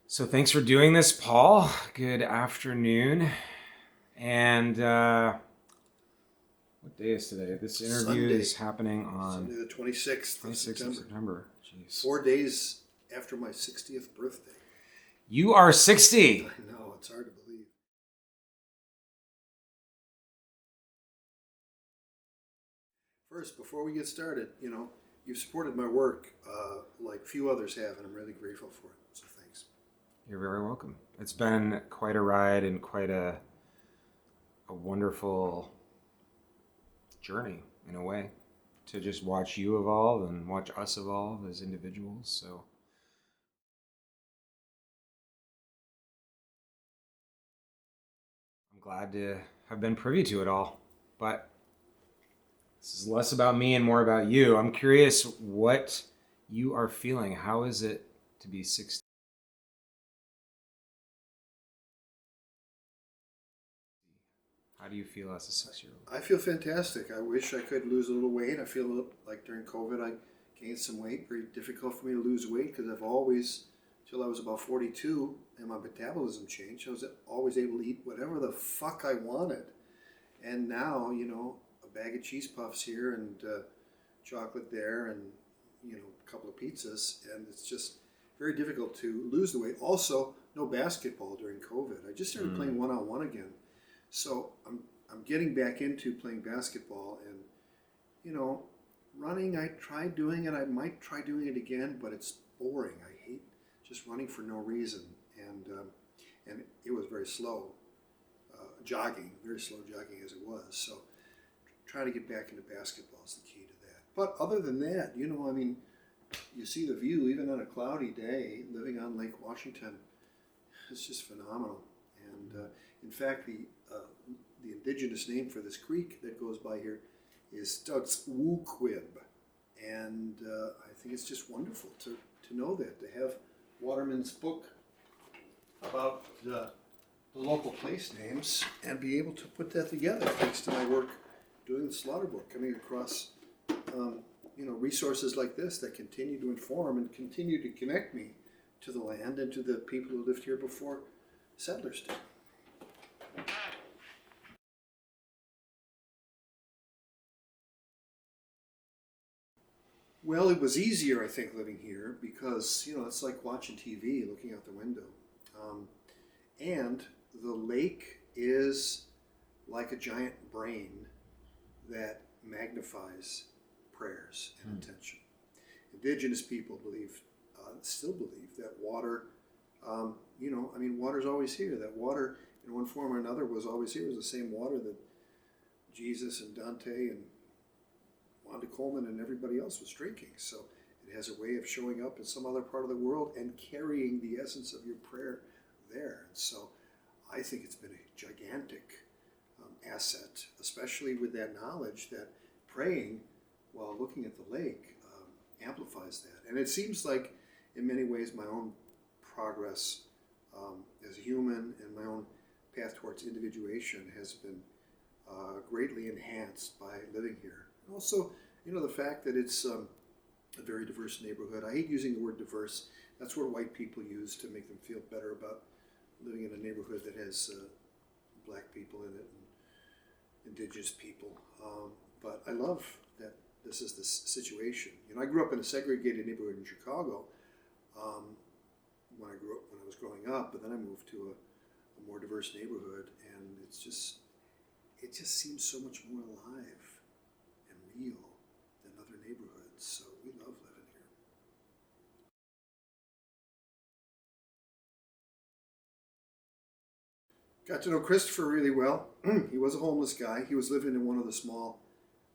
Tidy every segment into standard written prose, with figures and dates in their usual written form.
So thanks for doing this, Paul. Good afternoon. And what day is today? This interview Sunday. is happening on Sunday the 26th of 26th September. of September. Jeez. 4 days after my 60th birthday. You are 60. I know, it's hard to believe. First, before we get started, you've supported my work like few others have, and I'm really grateful for it. So thanks. You're very welcome. It's been quite a ride and quite a wonderful journey in a way to just watch you evolve and watch us evolve as individuals. So I'm glad to have been privy to it all. But this is less about me and more about you. I'm curious what you are feeling. How is it to be 60? How do you feel as a 6-year-old? I feel fantastic. I wish I could lose a little weight. I feel like during COVID I gained some weight. Very difficult for me to lose weight because I've always, till I was about 42, and my metabolism changed, I was always able to eat whatever the fuck I wanted. And now, a bag of cheese puffs here and chocolate there and, a couple of pizzas. And it's just very difficult to lose the weight. Also, no basketball during COVID. I just started playing one-on-one again. So I'm getting back into playing basketball, and running. I tried doing it. I might try doing it again, but it's boring. I hate just running for no reason, and it was very slow jogging, very slow jogging as it was. So trying to get back into basketball is the key to that. But other than that, you see the view even on a cloudy day. Living on Lake Washington, it's just phenomenal. And in fact, the indigenous name for this creek that goes by here is Stutzwooquib. And I think it's just wonderful to know that, to have Waterman's book about the local place names and be able to put that together thanks to my work doing the Slaughter Book, coming across resources like this that continue to inform and continue to connect me to the land and to the people who lived here before settlers did. Well, it was easier, I think, living here because, it's like watching TV, looking out the window. And the lake is like a giant brain that magnifies prayers and intention. Indigenous people still believe that water, water's always here. That water, in one form or another, was always here. It was the same water that Jesus and Dante and Wanda Coleman and everybody else was drinking. So it has a way of showing up in some other part of the world and carrying the essence of your prayer there. And so I think it's been a gigantic asset, especially with that knowledge that praying while looking at the lake amplifies that. And it seems like, in many ways, my own progress as a human and my own path towards individuation has been greatly enhanced by living here. And also, the fact that it's a very diverse neighborhood. I hate using the word diverse. That's what white people use to make them feel better about living in a neighborhood that has black people in it and indigenous people. But I love that this is this situation. I grew up in a segregated neighborhood in Chicago when I was growing up, but then I moved to a more diverse neighborhood, and it just seems so much more alive and real than other neighborhoods. So we love living here. Got to know Christopher really well. He was a homeless guy. He was living in one of the small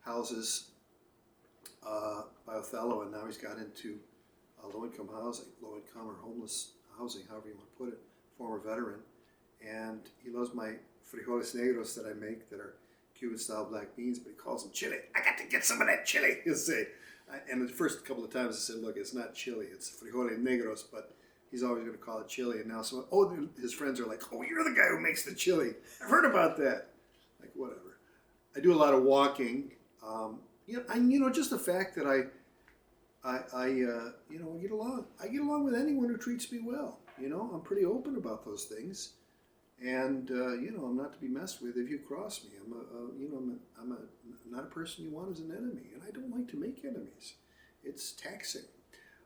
houses by Othello, and now he's got into low-income housing, low-income or homeless housing, however you want to put it, former veteran. And he loves my frijoles negros that I make that are Cuban-style black beans, but he calls them chili. I got to get some of that chili, he'll say. And the first couple of times I said, look, it's not chili, it's frijoles negros, but he's always going to call it chili. And now his friends are like, oh, you're the guy who makes the chili. I've heard about that. Like, whatever. I do a lot of walking. Just the fact that I get along. I get along with anyone who treats me well. I'm pretty open about those things, and I'm not to be messed with if you cross me. I'm not a person you want as an enemy, and I don't like to make enemies. It's taxing.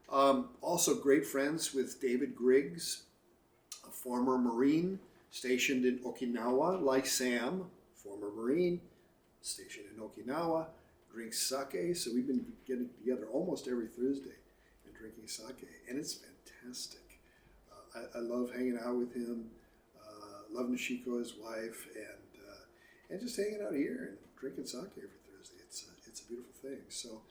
Also, great friends with David Griggs, a former Marine stationed in Okinawa, like Sam, former Marine stationed in Okinawa, drinks sake. So we've been getting together almost every Thursday and drinking sake, and it's fantastic. I love hanging out with him. Love Nishiko, his wife, and just hanging out here and drinking sake every Thursday. It's a beautiful thing. So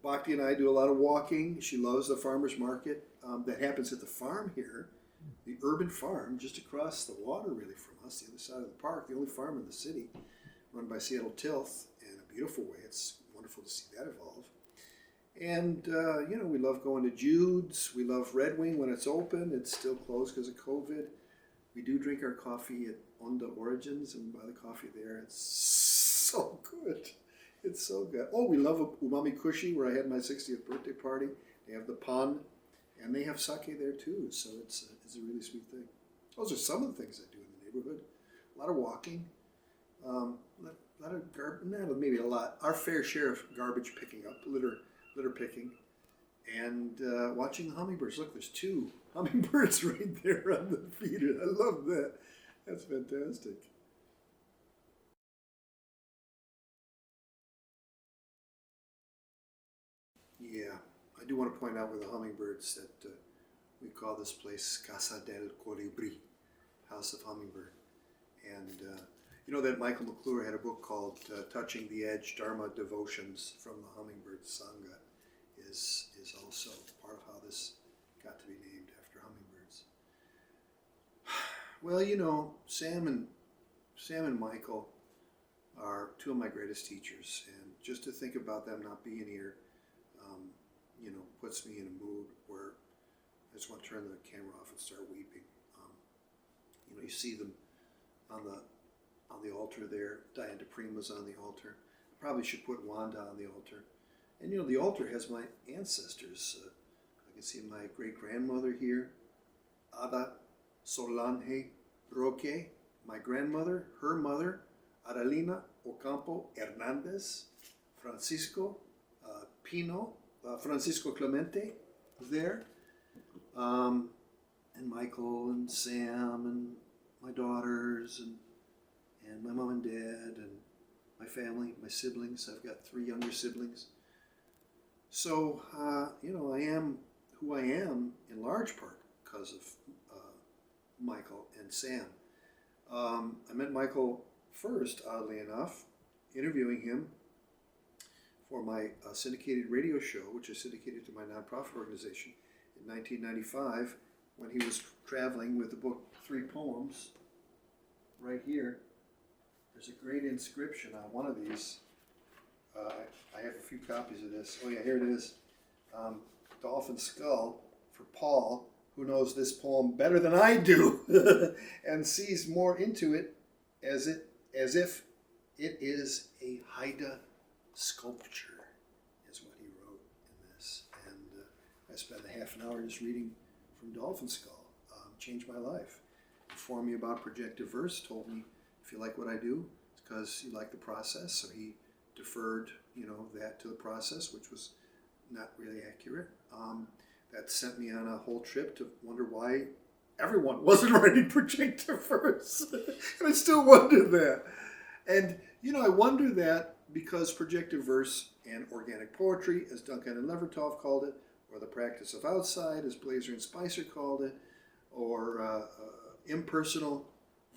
Bhakti and I do a lot of walking. She loves the farmers market that happens at the farm here, the urban farm just across the water really from us, the other side of the park, the only farm in the city, run by Seattle Tilth in a beautiful way. It's wonderful to see that evolve. And, we love going to Jude's. We love Red Wing when it's open. It's still closed because of COVID. We do drink our coffee at Onda Origins and buy the coffee there. It's so good. It's so good. Oh, we love Umami Kushi, where I had my 60th birthday party. They have the pan, and they have sake there too. So it's a really sweet thing. Those are some of the things I do in the neighborhood. A lot of walking. A lot of garbage, maybe a lot. Our fair share of garbage picking up, litter picking, and watching the hummingbirds. Look, there's 2 hummingbirds right there on the feeder. I love that. That's fantastic. Yeah, I do want to point out with the hummingbirds that we call this place Casa del Colibri, House of Hummingbird. And that Michael McClure had a book called Touching the Edge, Dharma Devotions from the Hummingbird Sangha is also part of how this got to be named after hummingbirds. Well, Sam and Michael are 2 of my greatest teachers, and just to think about them not being here, puts me in a mood where I just want to turn the camera off and start weeping. You see them on the altar there. Diane DePrima's on the altar. I probably should put Wanda on the altar. And the altar has my ancestors. I can see my great-grandmother here, Ada Solange Roque, my grandmother, her mother, Adelina Ocampo Hernandez, Francisco Pino, Francisco Clemente was there, and Michael and Sam and my daughters and my mom and dad and my family, my siblings. I've got 3 younger siblings. So, I am who I am in large part because of Michael and Sam. I met Michael first, oddly enough, interviewing him for my syndicated radio show, which is syndicated to my nonprofit organization in 1995, when he was traveling with the book 3 Poems. Right here, there's a great inscription on one of these. I have a few copies of this. Oh yeah, here it is. Dolphin Skull for Paul, who knows this poem better than I do and sees more into it as if it is a Haida sculpture, is what he wrote in this. And I spent a half an hour just reading from Dolphin Skull. Changed my life. Informed me about projective verse, told me, if you like what I do, it's because you like the process. So he deferred, that to the process, which was not really accurate. That sent me on a whole trip to wonder why everyone wasn't writing projective verse. And I still wonder that. And, I wonder that because projective verse and organic poetry, as Duncan and Levertov called it, or the practice of outside, as Blazer and Spicer called it, or impersonal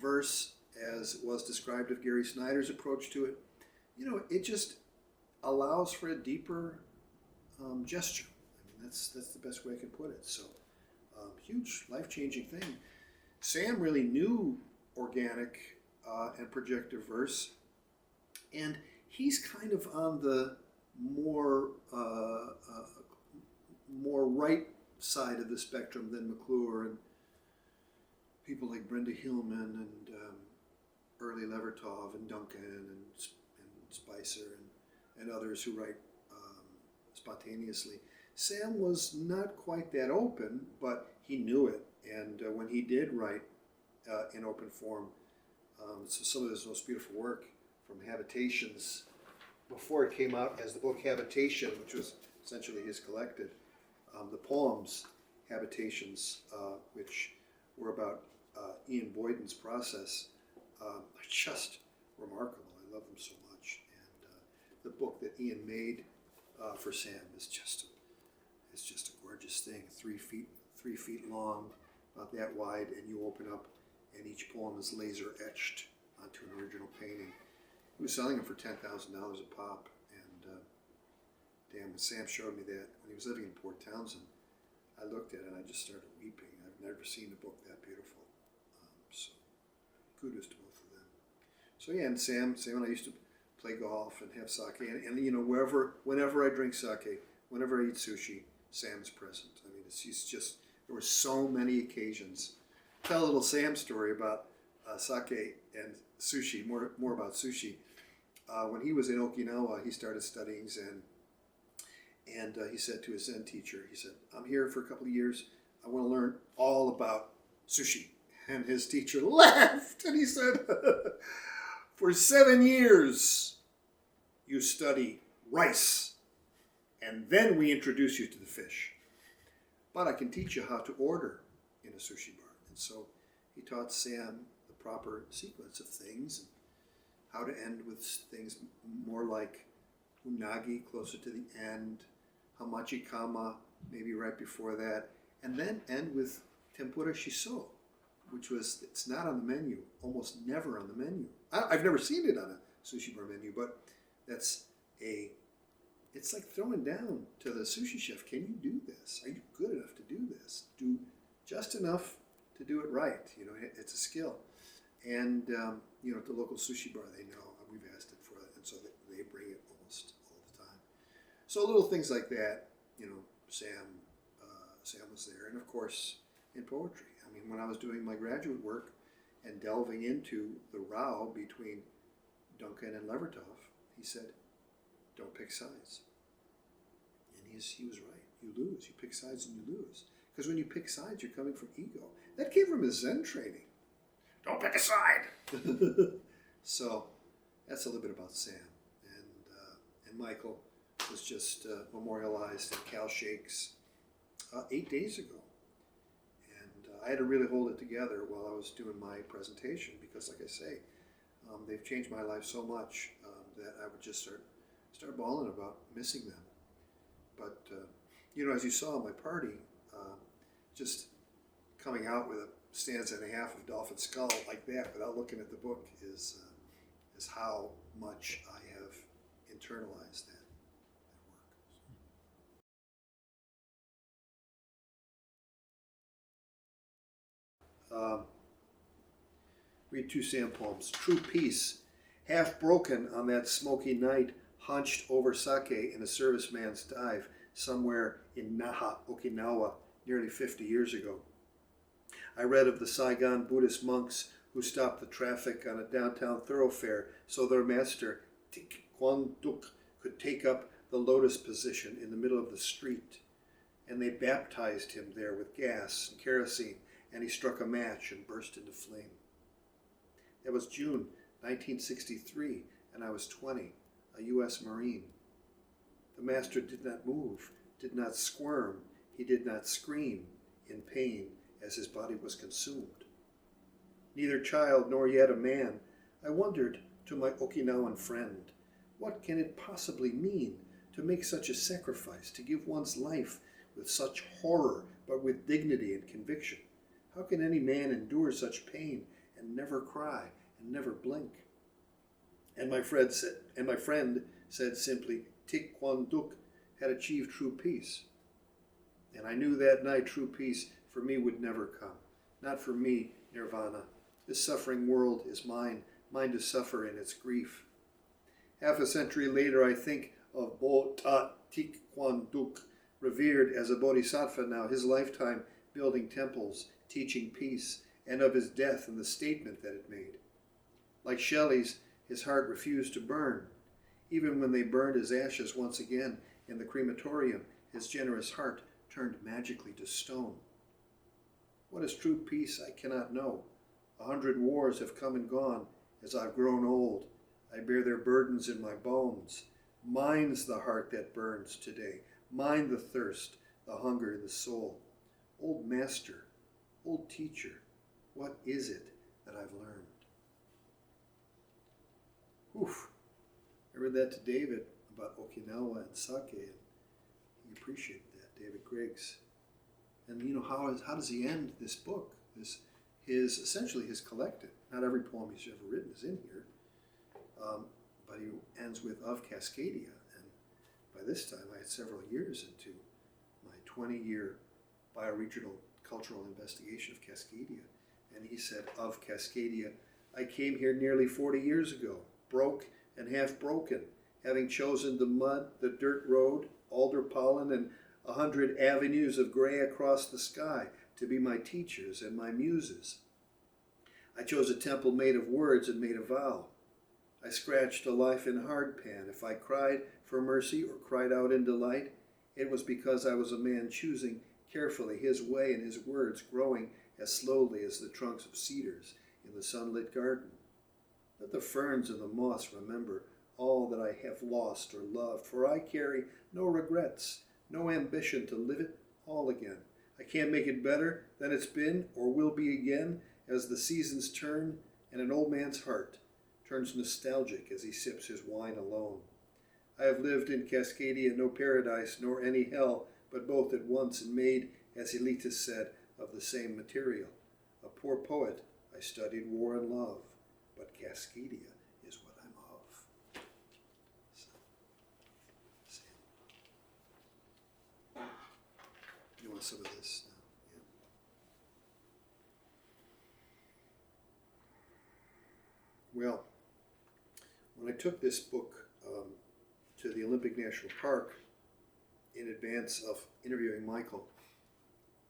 verse, as was described of Gary Snyder's approach to it, it just allows for a deeper gesture. I mean, that's the best way I can put it. So, huge, life-changing thing. Sam really knew organic and projective verse, and he's kind of on the more right side of the spectrum than McClure and people like Brenda Hillman and early Levertov and Duncan and Spicer and others who write spontaneously. Sam was not quite that open, but he knew it. And when he did write in open form, so some of his most beautiful work from Habitations, before it came out as the book Habitation, which was essentially his collected, the poems Habitations, which were about Ian Boyden's process, are just remarkable. I love them so much. And the book that Ian made for Sam is just a gorgeous thing. 3 feet long, about that wide, and you open up, and each poem is laser etched onto an original painting. He was selling them for $10,000 a pop, and damn, when Sam showed me that when he was living in Port Townsend, I looked at it and I just started weeping. I've never seen a book that beautiful. So kudos to both of them. So yeah, and Sam and I used to play golf and have sake, and you know, whenever I drink sake, whenever I eat sushi, Sam's present. I mean, he's just, there were so many occasions. Tell a little Sam story about sake and sushi, more about sushi. When he was in Okinawa, he started studying Zen. And he said to his Zen teacher, he said, I'm here for a couple of years. I want to learn all about sushi. And his teacher laughed and he said, for 7 years, you study rice. And then we introduce you to the fish. But I can teach you how to order in a sushi bar. And so he taught Sam the proper sequence of things and how to end with things more like unagi, closer to the end, hamachi kama, maybe right before that, and then end with tempura shiso, which was, it's not on the menu, almost never on the menu. I've never seen it on a sushi bar menu, but it's like throwing down to the sushi chef, can you do this? Are you good enough to do this? Do just enough to do it right. You know, it's a skill. And, you know, at the local sushi bar, they know, we've asked it for it, and so they bring it almost all the time. So little things like that, you know, Sam was there. And of course, in poetry. I mean, when I was doing my graduate work and delving into the row between Duncan and Levertov, he said, don't pick sides. And he was right. You lose. You pick sides and you lose. Because when you pick sides, you're coming from ego. That came from his Zen training. Don't pick a side. So that's a little bit about Sam. And Michael was just memorialized at Cal Shakes 8 days ago. And I had to really hold it together while I was doing my presentation because, like I say, they've changed my life so much that I would just start bawling about missing them. But, you know, as you saw at my party, just coming out with a stanza and a half of Dolphin Skull like that without looking at the book is how much I have internalized that work. Read 2 Sam poems. True Peace. Half broken on that smoky night, hunched over sake in a serviceman's dive somewhere in Naha, Okinawa, nearly 50 years ago. I read of the Saigon Buddhist monks who stopped the traffic on a downtown thoroughfare so their master, Thich Quang Duc, could take up the lotus position in the middle of the street. And they baptized him there with gas and kerosene, and he struck a match and burst into flame. That was June 1963, and I was 20, a U.S. Marine. The master did not move, did not squirm, he did not scream in pain as his body was consumed. Neither child nor yet a man, I wondered to my Okinawan friend, what can it possibly mean to make such a sacrifice, to give one's life with such horror, but with dignity and conviction? How can any man endure such pain and never cry and never blink? And my friend said simply, Thich Quang Duc had achieved true peace. And I knew that night true peace for me would never come. Not for me, nirvana. This suffering world is mine to suffer in its grief. Half a century later, I think of Bo Ta Thich Quang Duc, revered as a bodhisattva now, his lifetime building temples, teaching peace, and of his death and the statement that it made. Like Shelley's, his heart refused to burn. Even when they burned his ashes once again in the crematorium, his generous heart turned magically to stone. What is true peace I cannot know. 100 wars have come and gone as I've grown old. I bear their burdens in my bones. Mine's the heart that burns today. Mine the thirst, the hunger in the soul. Old master, old teacher, what is it that I've learned? Oof. I read that to David about Okinawa and sake, and he appreciated that, David Griggs. And you know, how does he end this book? Essentially his collected. Not every poem he's ever written is in here, but he ends with "of Cascadia." And by this time, I had several years into my 20-year bioregional cultural investigation of Cascadia. And he said, "Of Cascadia, I came here nearly 40 years ago, broke and half broken, having chosen the mud, the dirt road, alder pollen, and 100 avenues of gray across the sky to be my teachers and my muses. I chose a temple made of words and made a vow. I scratched a life in hardpan. If I cried for mercy or cried out in delight, it was because I was a man choosing carefully his way and his words growing as slowly as the trunks of cedars in the sunlit garden. Let the ferns and the moss remember all that I have lost or loved, for I carry no regrets, no ambition to live it all again. I can't make it better than it's been or will be again as the seasons turn and an old man's heart turns nostalgic as he sips his wine alone. I have lived in Cascadia no paradise nor any hell, but both at once and made, as Elitis said, of the same material. A poor poet, I studied war and love, but Cascadia is what I'm of." So, you want some of this now? Yeah. Well, when I took this book to the Olympic National Park in advance of interviewing Michael,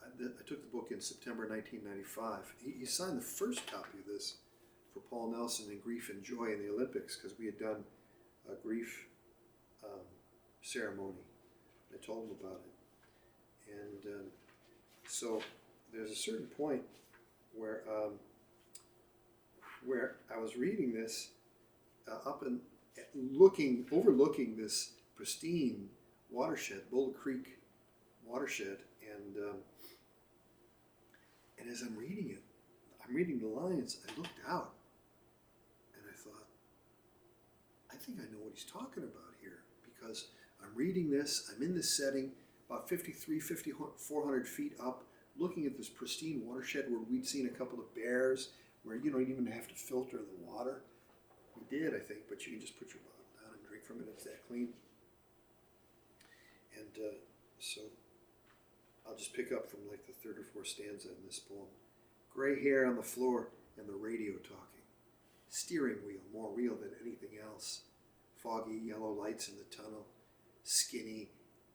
I took the book in September 1995. He signed the first copy of this for Paul Nelson in Grief and Joy in the Olympics because we had done a grief ceremony. I told him about it. And so there's a certain point where I was reading this up and overlooking this pristine watershed, Boulder Creek watershed, and as I'm reading the lines, I looked out and I thought, I think I know what he's talking about here, because I'm reading this, I'm in this setting, about 400 feet up, looking at this pristine watershed where we'd seen a couple of bears, where you don't even have to filter the water. We did, I think, but you can just put your bottle down and drink from it. It's that clean. And so I'll just pick up from like the third or fourth stanza in this poem. Gray hair on the floor and the radio talking. Steering wheel more real than anything else. Foggy yellow lights in the tunnel. Skinny,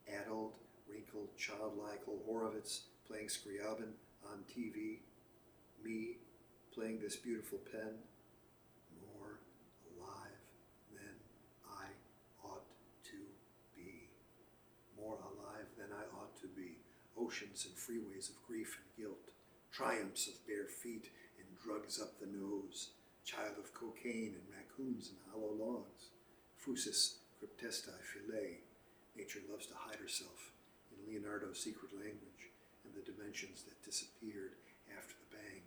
addled, wrinkled, childlike old Horowitz playing Scriabin on TV. Me playing this beautiful pen. More alive than I ought to be. More alive than I ought to be. Oceans and freeways of grief and guilt. Triumphs of bare feet and drugs up the nose. Child of cocaine and raccoons and hollow logs. Fusus cryptestae filet. Nature loves to hide herself in Leonardo's secret language and the dimensions that disappeared after the bang.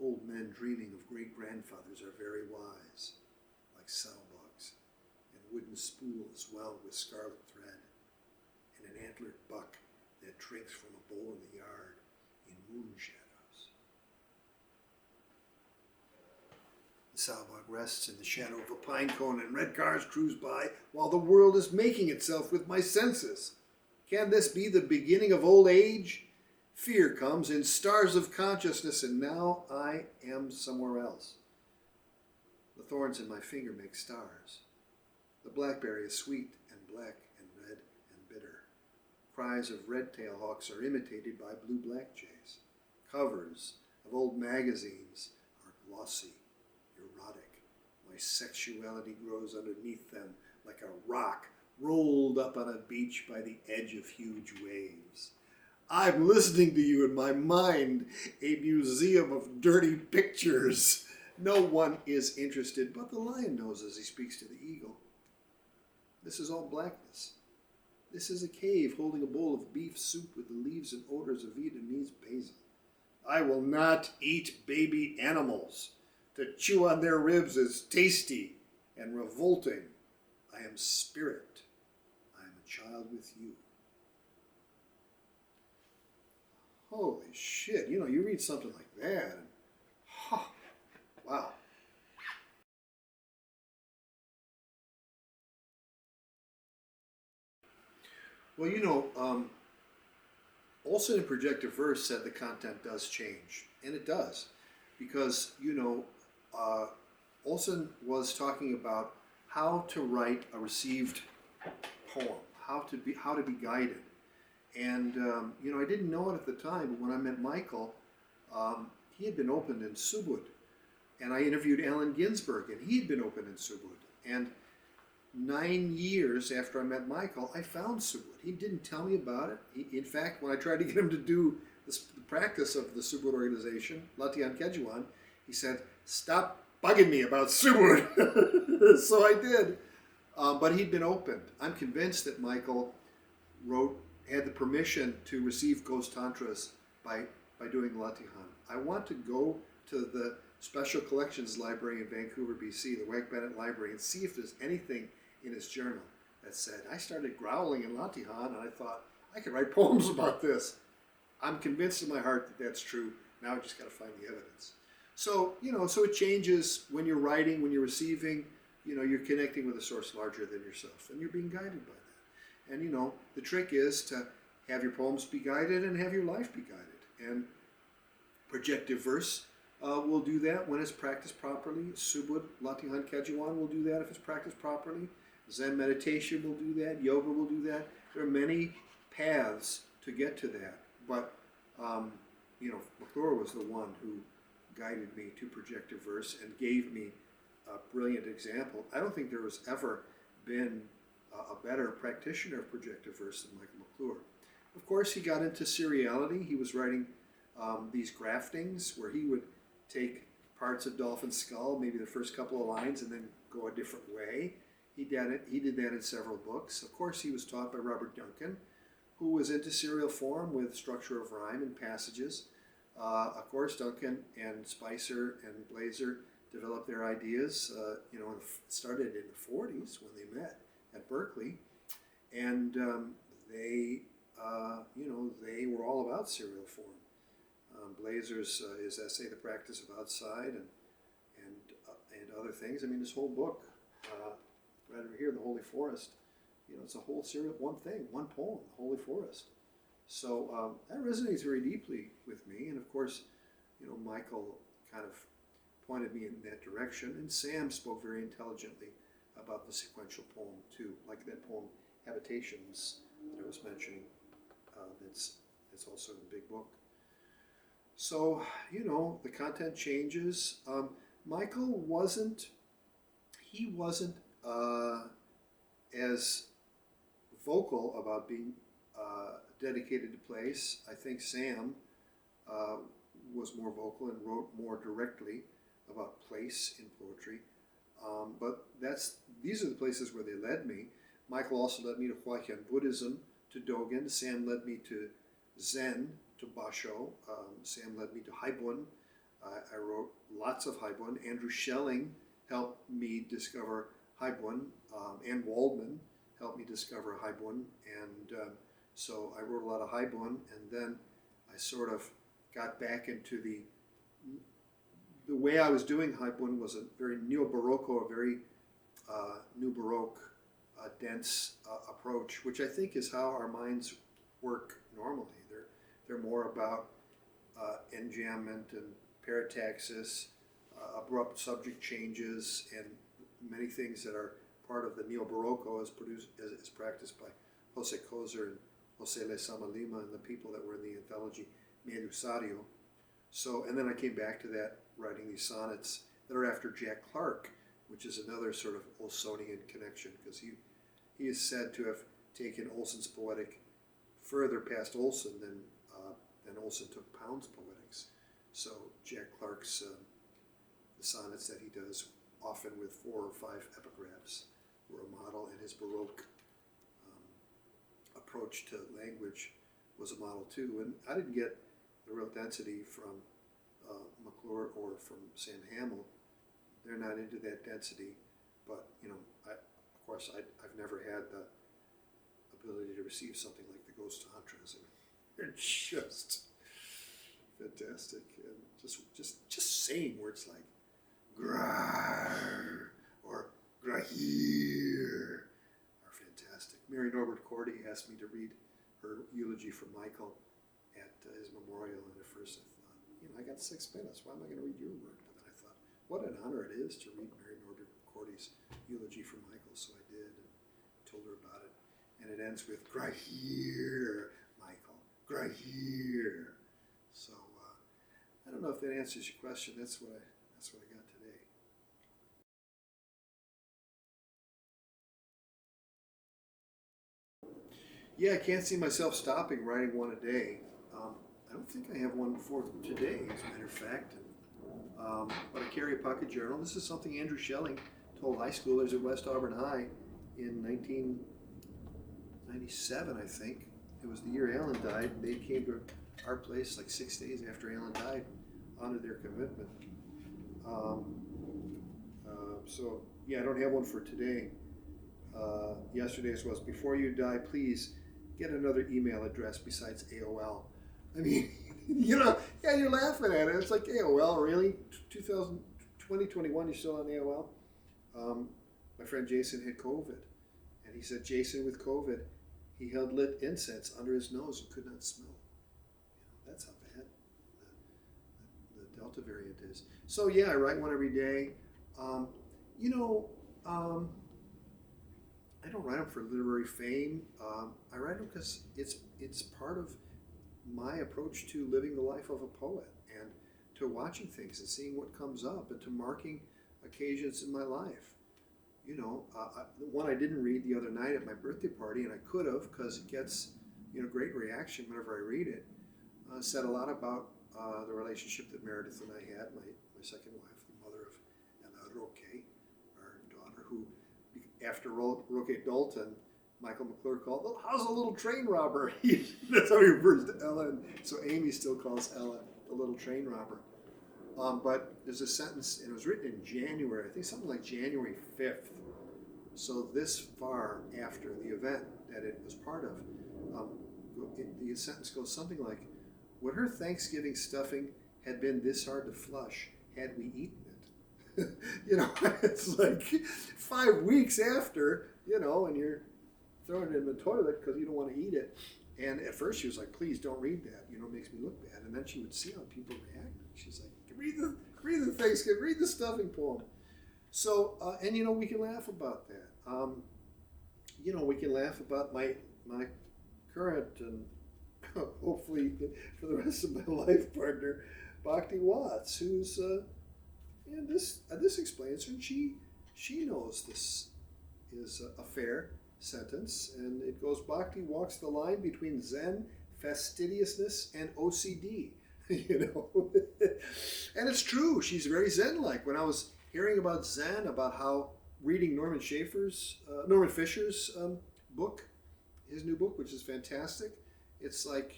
Old men dreaming of great-grandfathers are very wise, like saddlebugs, and wooden spools wound with scarlet thread, and an antlered buck that drinks from a bowl in the yard in moon shadows. The saddlebug rests in the shadow of a pine cone, and red cars cruise by while the world is making itself with my senses. Can this be the beginning of old age? Fear comes in stars of consciousness, and now I am somewhere else. The thorns in my finger make stars. The blackberry is sweet and black and red and bitter. Cries of red-tailed hawks are imitated by blue-black jays. Covers of old magazines are glossy, erotic. My sexuality grows underneath them like a rock rolled up on a beach by the edge of huge waves. I'm listening to you in my mind, a museum of dirty pictures. No one is interested, but the lion knows as he speaks to the eagle. This is all blackness. This is a cave holding a bowl of beef soup with the leaves and odors of Vietnamese basil. I will not eat baby animals. To chew on their ribs is tasty and revolting. I am spirit. I am a child with you. Holy shit, you read something like that, and, wow. Well, Olson in Projective Verse said the content does change, and it does, because, Olson was talking about how to write a received poem, how to be guided. And, I didn't know it at the time, but when I met Michael, he had been opened in Subud. And I interviewed Allen Ginsberg, and he had been opened in Subud. And 9 years after I met Michael, I found Subud. He didn't tell me about it. In fact, when I tried to get him to do the practice of the Subud organization, Latihan Kejuan, he said, "Stop bugging me about Subud." So I did. But he'd been opened. I'm convinced that Michael had the permission to receive Ghost Tantras by doing Latihan. I want to go to the Special Collections Library in Vancouver, BC, the Wag Bennett Library, and see if there's anything in his journal that said, I started growling in Latihan, and I thought, I could write poems about this. I'm convinced in my heart that that's true. Now I just got to find the evidence. So, so it changes when you're writing, when you're receiving, you're connecting with a source larger than yourself, and you're being guided by that. And, the trick is to have your poems be guided and have your life be guided. And projective verse will do that when it's practiced properly. Subud, Latihan Kejuan will do that if it's practiced properly. Zen meditation will do that. Yoga will do that. There are many paths to get to that. But, McClure was the one who guided me to projective verse and gave me a brilliant example. I don't think there has ever been a better practitioner of projective verse than Michael McClure. Of course, he got into seriality. He was writing these graftings where he would take parts of Dolphin Skull, maybe the first couple of lines, and then go a different way. He did that in several books. Of course, he was taught by Robert Duncan, who was into serial form with structure of rhyme and passages. Of course, Duncan and Spicer and Blazer developed their ideas. It started in the 40s when they met at Berkeley, and they were all about serial form. Blazer's his essay, The Practice of Outside, and other things. I mean, this whole book, right over here, The Holy Forest, it's a whole serial, one thing, one poem, The Holy Forest. So that resonates very deeply with me, and of course, Michael kind of pointed me in that direction, and Sam spoke very intelligently about the sequential poem too, like that poem Habitations that I was mentioning. That's also in the big book. So the content changes. Michael wasn't as vocal about being dedicated to place. I think Sam was more vocal and wrote more directly about place in poetry. But these are the places where they led me. Michael also led me to Huaqian Buddhism, to Dogen. Sam led me to Zen, to Basho. Sam led me to Haibun. I wrote lots of Haibun. Andrew Schelling helped me discover Haibun. Ann Waldman helped me discover Haibun. And so I wrote a lot of Haibun, and then I sort of got back into the way I was doing Haibun was a very neo-Baroque, a very new Baroque, dense approach, which I think is how our minds work normally. They're more about enjambment and parataxis, abrupt subject changes, and many things that are part of the neo-Baroque as practiced by Jose Kozer and Jose Lezama Lima and the people that were in the anthology Medusario. So, and then I came back to that, writing these sonnets that are after Jack Clark, which is another sort of Olsonian connection, because he is said to have taken Olson's poetic further past Olson than Olson took Pound's poetics. So Jack Clark's the sonnets that he does, often with 4 or 5 epigraphs, were a model, and his Baroque approach to language was a model too. And I didn't get the real density from McClure or from Sam Hamill. They're not into that density, but I've never had the ability to receive something like the Ghost Tantras, and they're just fantastic. And just saying words like "grar" or "grahir" are fantastic. Mary Norbert Cordy asked me to read her eulogy for Michael at his memorial, and at first I thought, I got 6 minutes. Why am I going to read your work? But then I thought, what an honor it is to read Mary Norbert Cordy's eulogy for Michael. So I did, and told her about it. And it ends with "grahir, Michael, grahir." So I don't know if that answers your question. That's what I got today. Yeah, I can't see myself stopping writing one a day. I don't think I have one for today, as a matter of fact. But I carry a pocket journal. This is something Andrew Schelling told high schoolers at West Auburn High in 1997, I think. It was the year Alan died. They came to our place like 6 days after Alan died, honored their commitment. So, yeah, I don't have one for today. Yesterday's was, before you die, please get another email address besides AOL. I mean, yeah, you're laughing at it. It's like, AOL, really? 2021, you're still on AOL? My friend Jason had COVID, and he said, Jason, with COVID, he held lit incense under his nose and could not smell. That's how bad the Delta variant is. So, yeah, I write one every day. I don't write them for literary fame. I write them because it's part of my approach to living the life of a poet, and to watching things and seeing what comes up, and to marking occasions in my life. The one I didn't read the other night at my birthday party, and I could have, because it gets great reaction whenever I read it, said a lot about the relationship that Meredith and I had, my second wife, the mother of Ella Roque, our daughter, who, after Roque Dalton, Michael McClure called, well, how's a little train robber? That's how he refers to Ella, and so Amy still calls Ella the little train robber. But there's a sentence, and it was written in January, I think something like January 5th, so this far after the event that it was part of. The sentence goes something like, would her Thanksgiving stuffing had been this hard to flush had we eaten it? It's like 5 weeks after, and you're throwing it in the toilet because you don't want to eat it. And at first she was like, please don't read that, it makes me look bad. And then she would see how people reacted. She's like, read the Thanksgiving, read the stuffing poem. So, and we can laugh about that. We can laugh about my current and hopefully for the rest of my life partner, Bhakti Watts, who's, and this explains her, and she knows this is a fair sentence, and it goes, Bhakti walks the line between Zen, fastidiousness, and OCD, and it's true, she's very Zen-like. When I was hearing about Zen, about how reading Norman Fisher's book, his new book, which is fantastic, it's like,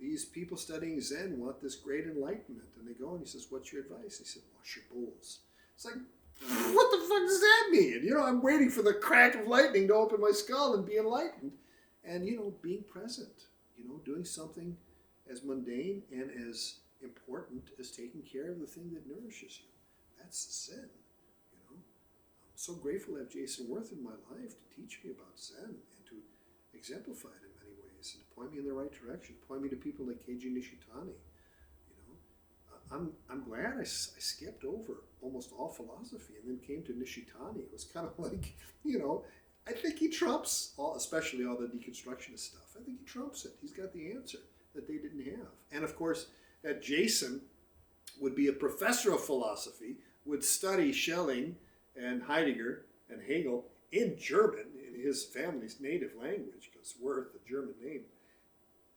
these people studying Zen want this great enlightenment, and they go, and he says, what's your advice? He said, wash your bowls. It's like, what the fuck does that mean? I'm waiting for the crack of lightning to open my skull and be enlightened. And, being present, doing something as mundane and as important as taking care of the thing that nourishes you. That's Zen, I'm so grateful to have Jason Worth in my life to teach me about Zen and to exemplify it in many ways and to point me in the right direction, point me to people like Keiji Nishitani. I'm glad I skipped over almost all philosophy and then came to Nishitani. It was kind of like, I think he trumps, especially all the deconstructionist stuff. I think he trumps it. He's got the answer that they didn't have. And of course, that Jason would be a professor of philosophy, would study Schelling and Heidegger and Hegel in German, in his family's native language, because Worth, a German name,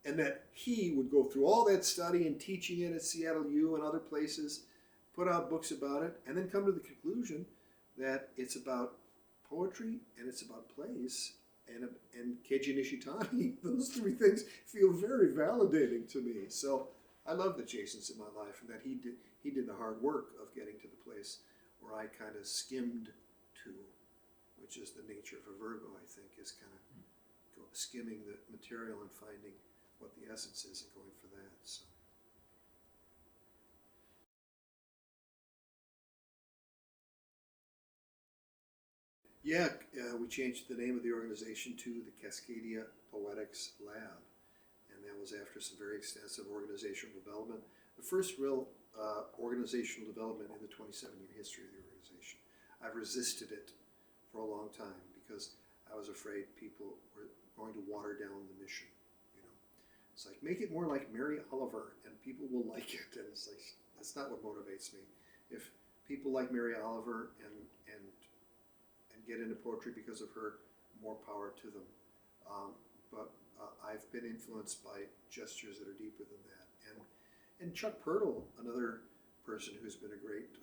and that he would go through all that study and teaching it at Seattle U and other places, put out books about it, and then come to the conclusion that it's about poetry and it's about plays and Keiji Nishitani. Those three things feel very validating to me. So I love that Jason's in my life and that he did the hard work of getting to the place where I kind of skimmed to, which is the nature of a Virgo, I think, is kind of skimming the material and finding what the essence is and going for that. So. Yeah, we changed the name of the organization to the Cascadia Poetics Lab, and that was after some very extensive organizational development. The first real organizational development in the 27-year history of the organization. I've resisted it for a long time because I was afraid people were going to water down the mission. You know, it's like, make it more like Mary Oliver, and people will like it. And it's like, that's not what motivates me. If people like Mary Oliver and get into poetry because of her, more power to them. But I've been influenced by gestures that are deeper than that. And Chuck Pirtle, another person who's been a great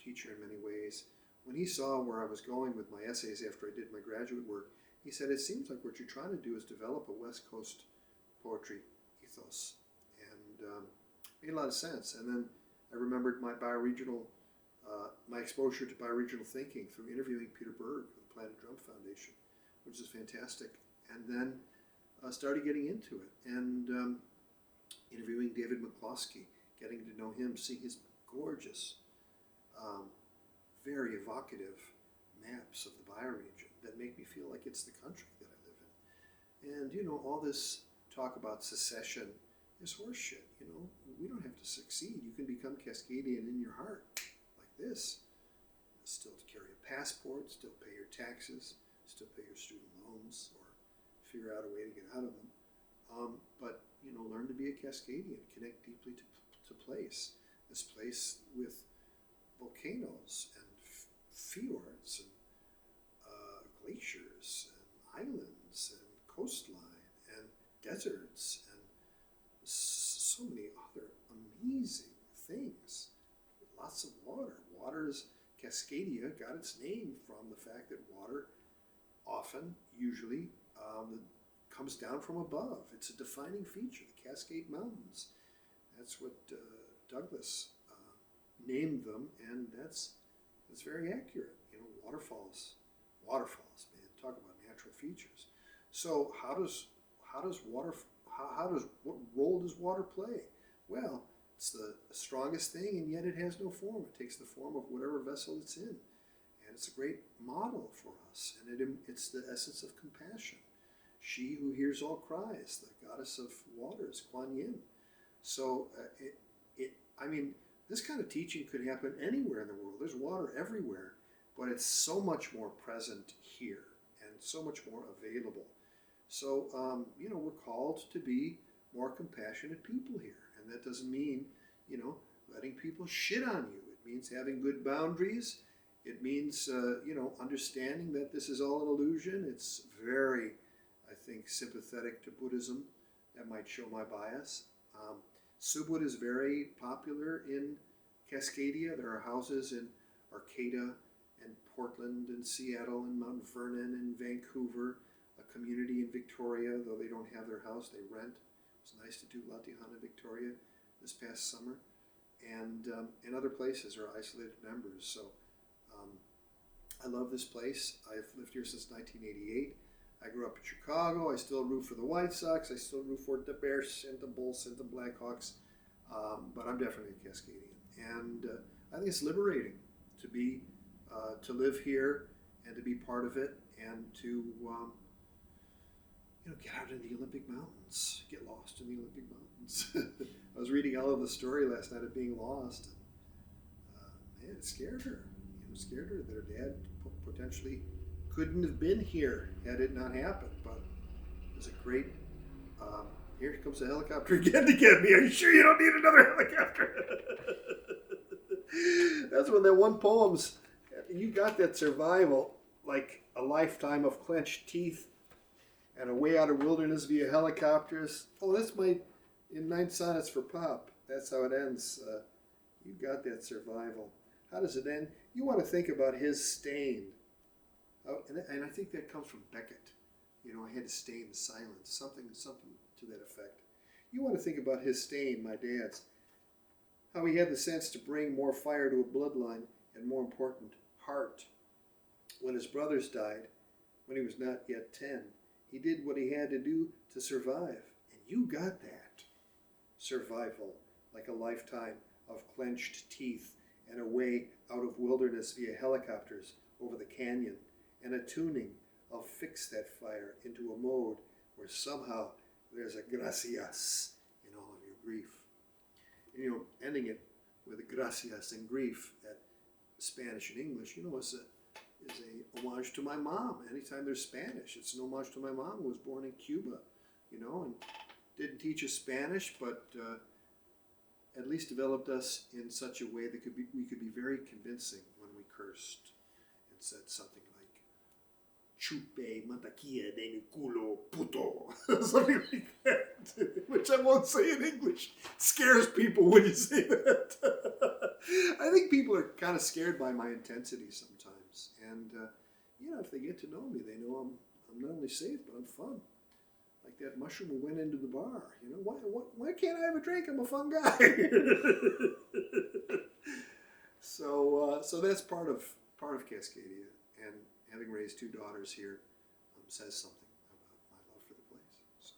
teacher in many ways, when he saw where I was going with my essays after I did my graduate work, he said, it seems like what you're trying to do is develop a West Coast poetry ethos. And made a lot of sense. And then I remembered my bioregional my exposure to bioregional thinking through interviewing Peter Berg of the Planet Drum Foundation, which is fantastic. And then started getting into it and interviewing David McClure, getting to know him, seeing his gorgeous, very evocative maps of the bioregion that make me feel like it's the country that I live in. And, you know, all this talk about secession is horseshit. You know, we don't have to succeed. You can become Cascadian in your heart. This, still to carry a passport, still pay your taxes, still pay your student loans, or figure out a way to get out of them. But, you know, learn to be a Cascadian, connect deeply to place. This place with volcanoes and fjords and glaciers and islands and coastline and deserts and so many other amazing things. Lots of water. Cascadia got its name from the fact that water often, usually, comes down from above. It's a defining feature, the Cascade Mountains. That's what Douglas named them, and that's very accurate. You know, waterfalls, man, talk about natural features. So what role does water play? Well, it's the strongest thing, and yet it has no form. It takes the form of whatever vessel it's in. And it's a great model for us. And it's the essence of compassion. She who hears all cries, the goddess of waters, Kuan Yin. So, this kind of teaching could happen anywhere in the world. There's water everywhere, but it's so much more present here and so much more available. So, we're called to be more compassionate people here. And that doesn't mean, letting people shit on you. It means having good boundaries. It means, understanding that this is all an illusion. It's very, I think, sympathetic to Buddhism. That might show my bias. Subud is very popular in Cascadia. There are houses in Arcata and Portland and Seattle and Mount Vernon and Vancouver, a community in Victoria, though they don't have their house, they rent. It's nice to do Latihana Victoria this past summer. And other places are isolated members. So I love this place. I've lived here since 1988. I grew up in Chicago. I still root for the White Sox. I still root for the Bears and the Bulls and the Blackhawks. But I'm definitely a Cascadian. And I think it's liberating to live here and to be part of it and to get out in the Olympic Mountains, get lost in the Olympic Mountains. I was reading Ella's story last night of being lost. And, it scared her. It scared her that her dad potentially couldn't have been here had it not happened. But it was a great, here comes a helicopter again to get me. Are you sure you don't need another helicopter? That's when that one poem's, you got that survival. like a lifetime of clenched teeth and a way out of wilderness via helicopters. Oh, that's my in 9 sonnets for Pop. That's how it ends. You got that survival. How does it end? You want to think about his stain. Oh, and I think that comes from Beckett. You know, I had to stay in silence. Something to that effect. You want to think about his stain, my dad's. How he had the sense to bring more fire to a bloodline and, more important, heart. When his brothers died, when he was not yet 10, he did what he had to do to survive. And you got that. Survival, like a lifetime of clenched teeth and a way out of wilderness via helicopters over the canyon, and a tuning of fix that fire into a mode where somehow there's a gracias in all of your grief. And, you know, ending it with a gracias and grief, that Spanish and English, you know, is a homage to my mom. Anytime there's Spanish, it's an homage to my mom, who was born in Cuba, you know, and didn't teach us Spanish, but at least developed us in such a way that we could be very convincing when we cursed and said something like "chupe mantequilla de mi culo puto," something like that, which I won't say in English. It scares people when you say that. I think people are kind of scared by my intensity sometimes, and you know, if they get to know me, they know I'm not only safe, but I'm fun. Like that mushroom who went into the bar. You know, why can't I have a drink? I'm a fun guy. So that's part of Cascadia, and having raised 2 daughters here says something about my love for the place. So.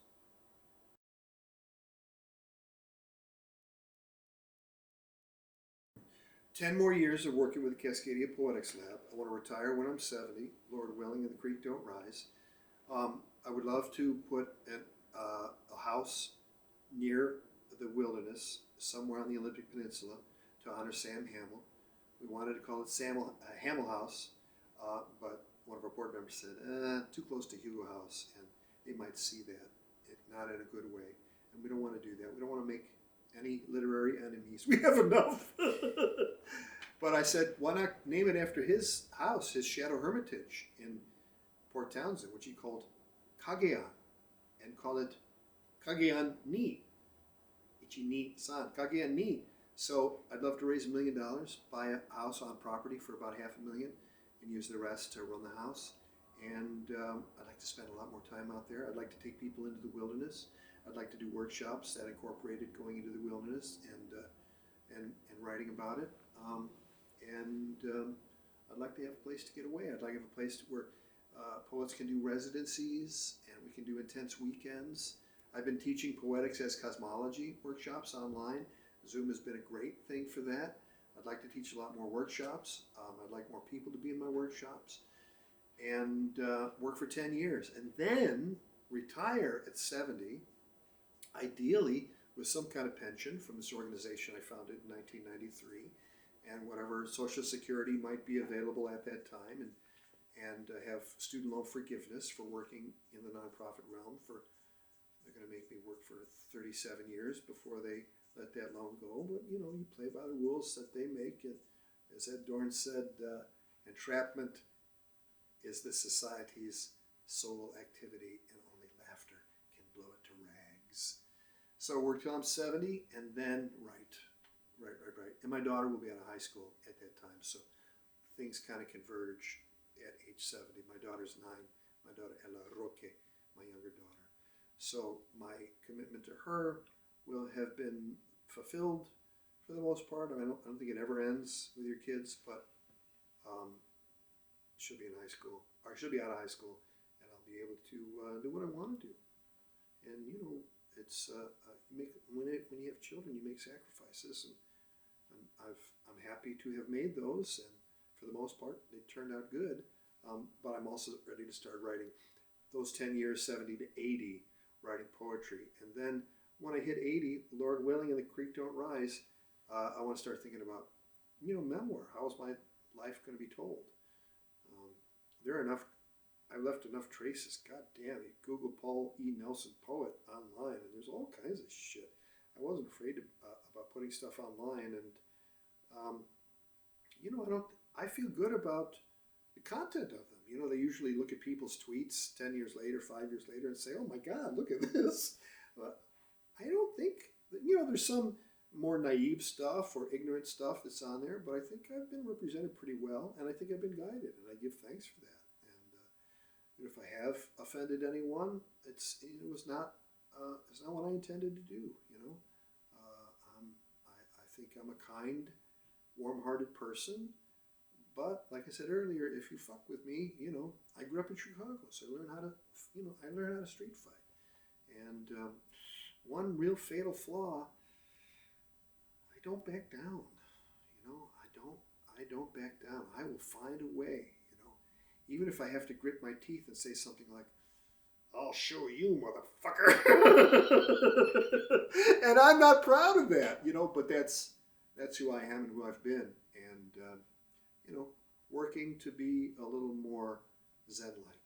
10 more years of working with the Cascadia Poetics Lab. I want to retire when I'm 70, Lord willing, and the creek don't rise. I would love to put a house near the wilderness, somewhere on the Olympic Peninsula, to honor Sam Hamill. We wanted to call it Hamill House, but one of our board members said, too close to Hugo House, and they might see that, not in a good way. And we don't want to do that. We don't want to make any literary enemies. We have enough. But I said, why not name it after his house, his Shadow Hermitage in Port Townsend, which he called Kagean, and call it Kagean Ni. Ichi ni san. Kagean Ni. So I'd love to raise $1 million, buy a house on property for about $500,000, and use the rest to run the house. And I'd like to spend a lot more time out there. I'd like to take people into the wilderness. I'd like to do workshops that incorporated going into the wilderness and writing about it. I'd like to have a place to get away. I'd like to have a place where poets can do residencies, and we can do intense weekends. I've been teaching poetics as cosmology workshops online. Zoom has been a great thing for that. I'd like to teach a lot more workshops. I'd like more people to be in my workshops, and work for 10 years, and then retire at 70, ideally with some kind of pension from this organization I founded in 1993, and whatever Social Security might be available at that time, and have student loan forgiveness for working in the nonprofit realm. They're going to make me work for 37 years before they let that loan go. But you know, you play by the rules that they make. And as Ed Dorn said, entrapment is the society's sole activity, and only laughter can blow it to rags. So work till I'm 70, and then write. And my daughter will be out of high school at that time, so things kind of converge at age 70. My daughter's 9. My daughter Ella Roque, my younger daughter. So my commitment to her will have been fulfilled for the most part. I don't think it ever ends with your kids, but she'll be in high school, or she'll be out of high school, and I'll be able to do what I want to do. And you know, it's when you have children, you make sacrifices, and I'm happy to have made those, and for the most part, they turned out good. But I'm also ready to start writing those 10 years, 70 to 80, writing poetry. And then when I hit 80, Lord willing, and the creek don't rise, I want to start thinking about, you know, memoir. How is my life going to be told? I left enough traces. God damn it. Google Paul E. Nelson poet online, and there's all kinds of shit. I wasn't afraid about putting stuff online, and you know, I feel good about the content of them. You know, they usually look at people's tweets 10 years later, 5 years later, and say, "Oh my God, look at this." But I don't think you know. There's some more naive stuff or ignorant stuff that's on there, but I think I've been represented pretty well, and I think I've been guided, and I give thanks for that. And if I have offended anyone, it's not what I intended to do. You know, I think I'm a kind, warm-hearted person. But like I said earlier, if you fuck with me, you know, I grew up in Chicago, so I learned how to street fight. And one real fatal flaw, I don't back down. You know, I don't back down. I will find a way. You know, even if I have to grit my teeth and say something like, "I'll show you, motherfucker," and I'm not proud of that. You know, but that's who I am and who I've been. And you know, working to be a little more Zen-like.